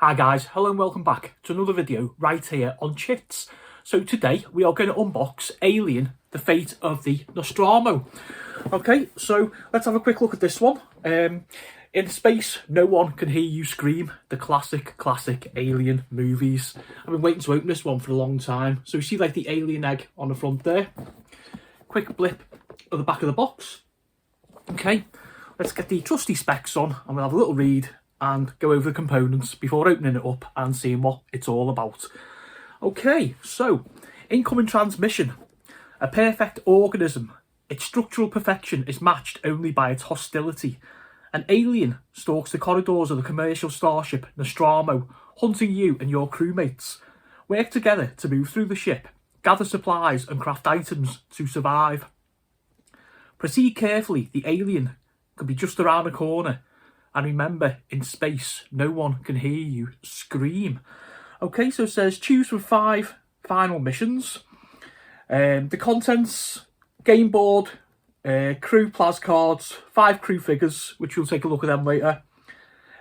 Hi guys, hello and welcome back to another video right here on Chits. So today we are going to unbox Alien, the Fate of the Nostromo. Okay, so let's have a quick look at this one. In space, no one can hear you scream. The classic Alien movies. I've been waiting to open this one for a long time. So you see like the alien egg on the front there. Quick blip at the back of the box. Okay, let's get the trusty specs on and we'll have a little read and go over the components before opening it up and seeing what it's all about. Okay, so incoming transmission. A perfect organism. Its structural perfection is matched only by its hostility. An alien stalks the corridors of the commercial starship Nostromo, hunting you and your crewmates. Work together to move through the ship, gather supplies and craft items to survive. Proceed carefully, the alien could be just around the corner. And remember, in space, no one can hear you scream. Okay, so it says choose from 5 final missions. The contents, game board, crew plas cards, 5 crew figures, which we'll take a look at them later.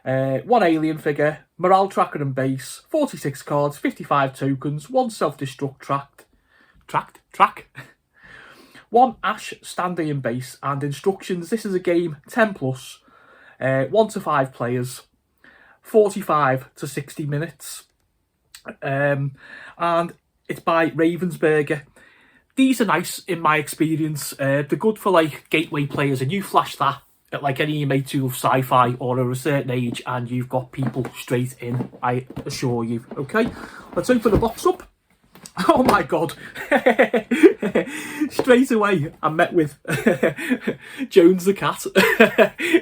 1 alien figure, morale tracker and base, 46 cards, 55 tokens, 1 self-destruct track. 1 Ash standee and base, and instructions. This is a game 10 plus. 1 to 5 players, 45 to 60 minutes, and it's by Ravensburger. These are nice in my experience. They're good for like gateway players, and you flash that at like any of your mates who love sci-fi or are a certain age, and you've got people straight in, I assure you. Okay, let's open the box up. Oh my god. Straight away I met with Jones the cat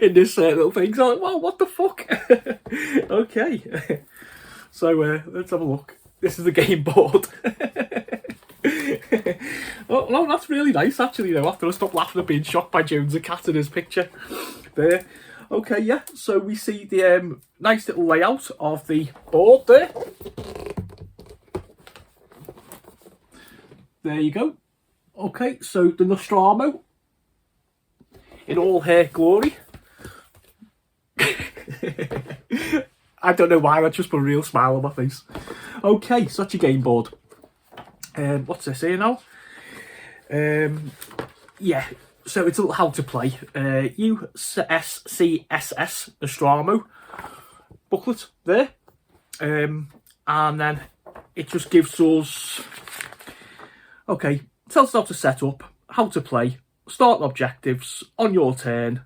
in this little thing. So I'm like, well, what the fuck? Okay, so let's have a look. This is the game board. Oh no, that's really nice actually though, after I stopped laughing at being shocked by Jones the cat in his picture there. Okay, yeah, so we see the nice little layout of the board there. There you go. Okay, so the Nostromo in all her glory. I don't know why, I just put a real smile on my face. Okay, such a game board. What's this here now? Yeah, so it's a little how to play. USCSS Nostromo booklet there. And then it just gives us... Okay, tells us how to set up, how to play, start objectives, on your turn,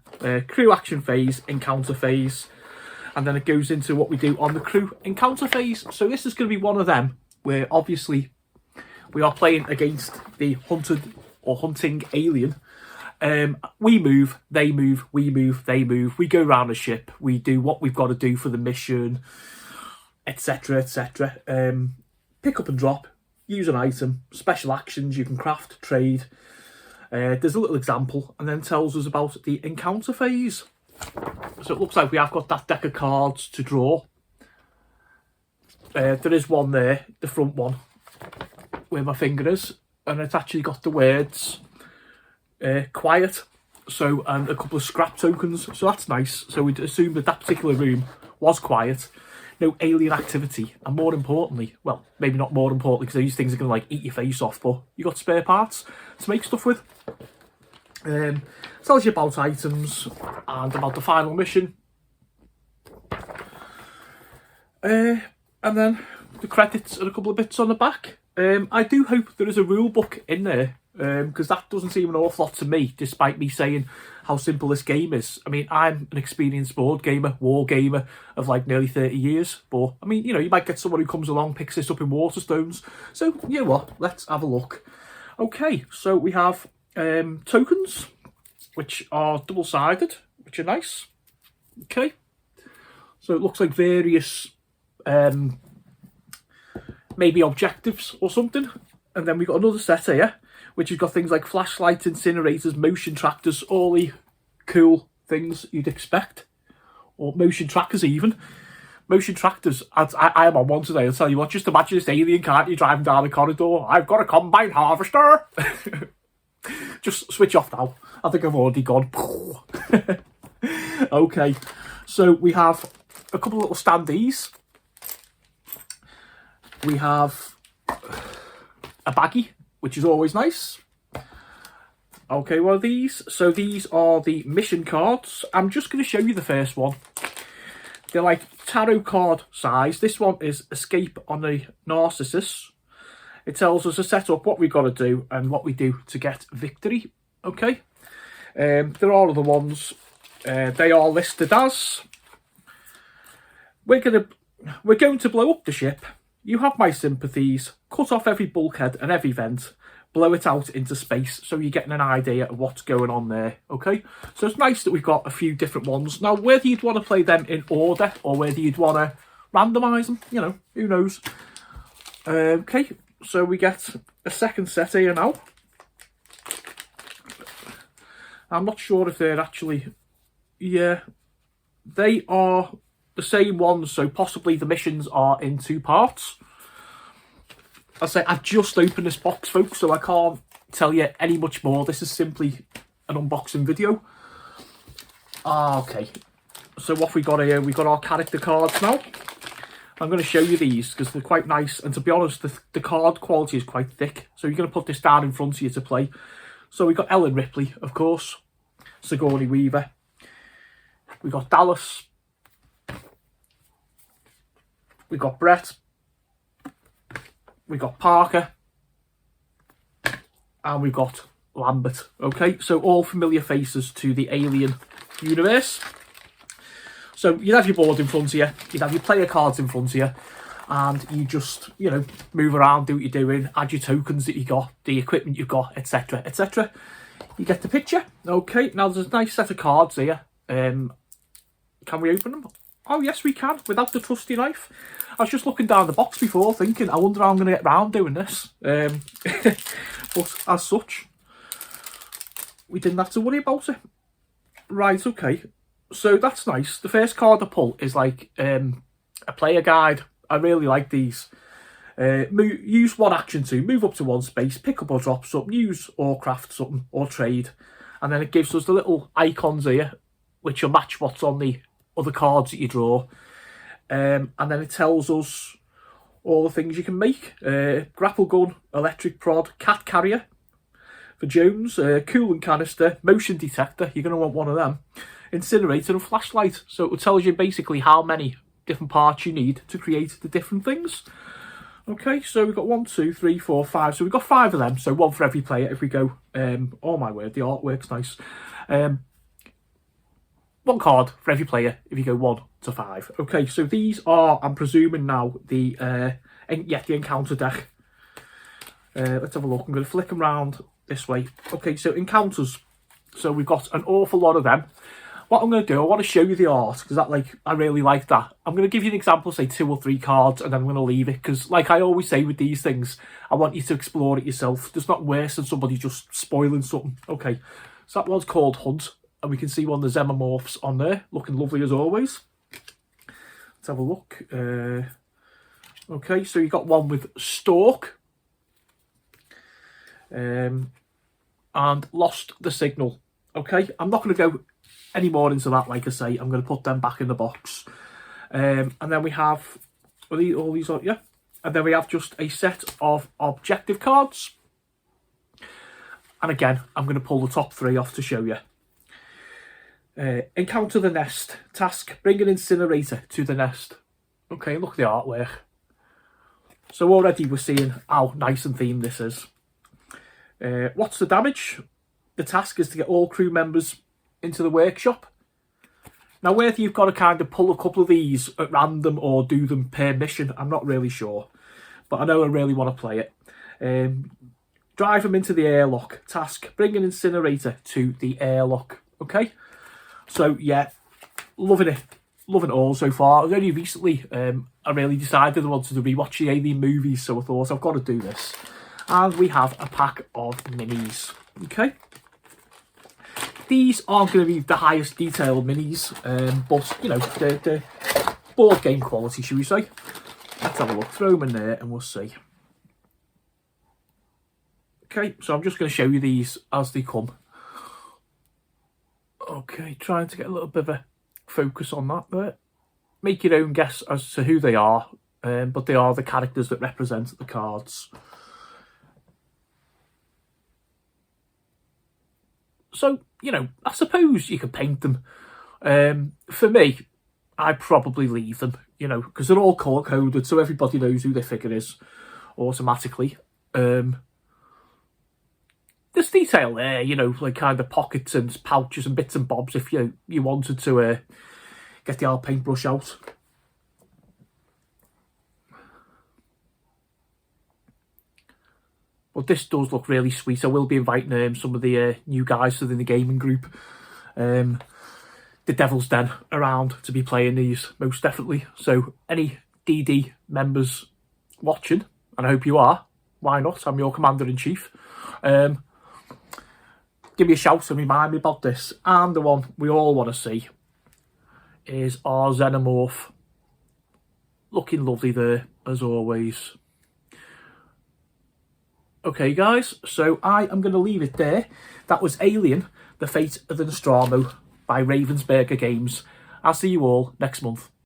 crew action phase, encounter phase, and then it goes into what we do on the crew encounter phase. So this is going to be one of them where obviously we are playing against the hunted or hunting alien. We move, they move, we move, they move. We go around the ship, we do what we've got to do for the mission, etc, etc. Pick up and drop. Use an item, special actions you can craft, trade. There's a little example and then tells us about the encounter phase. So it looks like we have got that deck of cards to draw. There is one there, the front one, where my finger is, and it's actually got the words quiet, so, and a couple of scrap tokens, so that's nice. So we'd assume that that particular room was quiet. No alien activity, and more importantly, well, maybe not more importantly, because these things are going to like eat your face off, but you got spare parts to make stuff with. Tells you about items and about the final mission. And then the credits and a couple of bits on the back. I do hope there is a rule book in there, because that doesn't seem an awful lot to me, despite me saying how simple this game is. I mean, I'm an experienced board gamer, war gamer of like nearly 30 years, but I mean, you know, you might get someone who comes along, picks this up in Waterstones. So, you know what, let's have a look. Okay, so we have tokens, which are double-sided, which are nice. Okay, so it looks like various maybe objectives or something. And then we've got another set here, which has got things like flashlights, incinerators, motion tractors, all the cool things you'd expect. Or motion trackers even. Motion tractors, I am on one today, I'll tell you what, just imagine this alien, can't you, driving down the corridor. I've got a combine harvester. Just switch off now. I think I've already gone. Okay, so we have a couple of little standees. We have a baggie, which is always nice. Okay, what are these? So these are the mission cards. I'm just going to show you the first one. They're like tarot card size. This one is Escape on a Narcissus. It tells us to set up what we've got to do and what we do to get victory. Okay. There are other ones. They are listed as: we're going to blow up the ship. You have my sympathies. Cut off every bulkhead and every vent. Blow it out into space, so you're getting an idea of what's going on there. Okay, so it's nice that we've got a few different ones. Now, whether you'd want to play them in order or whether you'd want to randomise them, you know, who knows. Okay, so we get a second set here now. I'm not sure if they're actually... Yeah, they are the same ones, so possibly the missions are in two parts. I say I've just opened this box, folks, so I can't tell you any much more. This is simply an unboxing video. Okay, so what we got here, we got our character cards now. I'm going to show you these because they're quite nice, and to be honest, the card quality is quite thick. So you're going to put this down in front of you to play. So we got Ellen Ripley, of course, Sigourney Weaver. We got Dallas. We got Brett. We got Parker. And we've got Lambert. Okay, so all familiar faces to the Alien universe. So you'd have your board in front of you, you'd have your player cards in front of you, and you just, you know, move around, do what you're doing, add your tokens that you got, the equipment you've got, etc, etc. You get the picture. Okay, now there's a nice set of cards here. Can we open them? Oh yes, we can, without the trusty knife. I was just looking down the box before thinking, I wonder how I'm going to get round doing this. But as such, we didn't have to worry about it. Right, okay. So that's nice. The first card I pull is like a player guide. I really like these. Use one action to move up to one space, pick up or drop something, use or craft something, or trade. And then it gives us the little icons here, which will match what's on the other cards that you draw. And then it tells us all the things you can make. Grapple gun, electric prod, cat carrier for Jones, coolant canister, motion detector, you're going to want one of them, incinerator and flashlight. So it tells you basically how many different parts you need to create the different things. Okay, so we've got 1, 2, 3, 4, 5. So we've got 5 of them, so one for every player if we go. Oh my word, the artwork's nice. One card for every player if you go 1 to 5. Okay, so these are, I'm presuming now, the encounter deck. Let's have a look. I'm going to flick them around this way. Okay, so encounters. So we've got an awful lot of them. What I'm going to do, I want to show you the art because I really like that. I'm going to give you an example, say 2 or 3 cards, and then I'm going to leave it because, like I always say with these things, I want you to explore it yourself. There's not worse than somebody just spoiling something. Okay, so that one's called Hunt, and we can see one of the xenomorphs on there, looking lovely as always. Let's have a look. Okay, so you got one with Stalk, and Lost the Signal. Okay, I'm not going to go any more into that, like I say. I'm going to put them back in the box. And then we have all these, yeah. And then we have just a set of objective cards. And again, I'm going to pull the top 3 off to show you. Encounter the nest. Task, bring an incinerator to the nest. Okay, look at the artwork. So already we're seeing how nice and themed this is. What's the damage? The task is to get all crew members into the workshop. Now, whether you've got to kind of pull a couple of these at random or do them per mission, I'm not really sure. But I know I really want to play it. Drive them into the airlock. Task, bring an incinerator to the airlock. Okay? So, yeah, loving it. Loving it all so far. Only recently I really decided I wanted to rewatch the Alien movies, so I thought I've got to do this. And we have a pack of minis. Okay? These aren't going to be the highest detailed minis, but, you know, they're board game quality, should we say. Let's have a look. Throw them in there and we'll see. Okay, so I'm just going to show you these as they come. Okay, trying to get a little bit of a focus on that there. Make your own guess as to who they are. but they are the characters that represent the cards. So, you know, I suppose you could paint them. For me, I'd probably leave them, you know, because they're all colour-coded, so everybody knows who their figure is automatically. There's detail there, you know, like kind of pockets and pouches and bits and bobs if you wanted to get the old paintbrush out. But this does look really sweet. I will be inviting some of the new guys within the gaming group, the Devil's Den, around to be playing these, most definitely. So any DD members watching, and I hope you are, why not? I'm your Commander-in-Chief. Give me a shout and remind me about this. And the one we all want to see is our Xenomorph. Looking lovely there, as always. Okay, guys, so I am going to leave it there. That was Alien, The Fate of the Nostromo by Ravensburger Games. I'll see you all next month.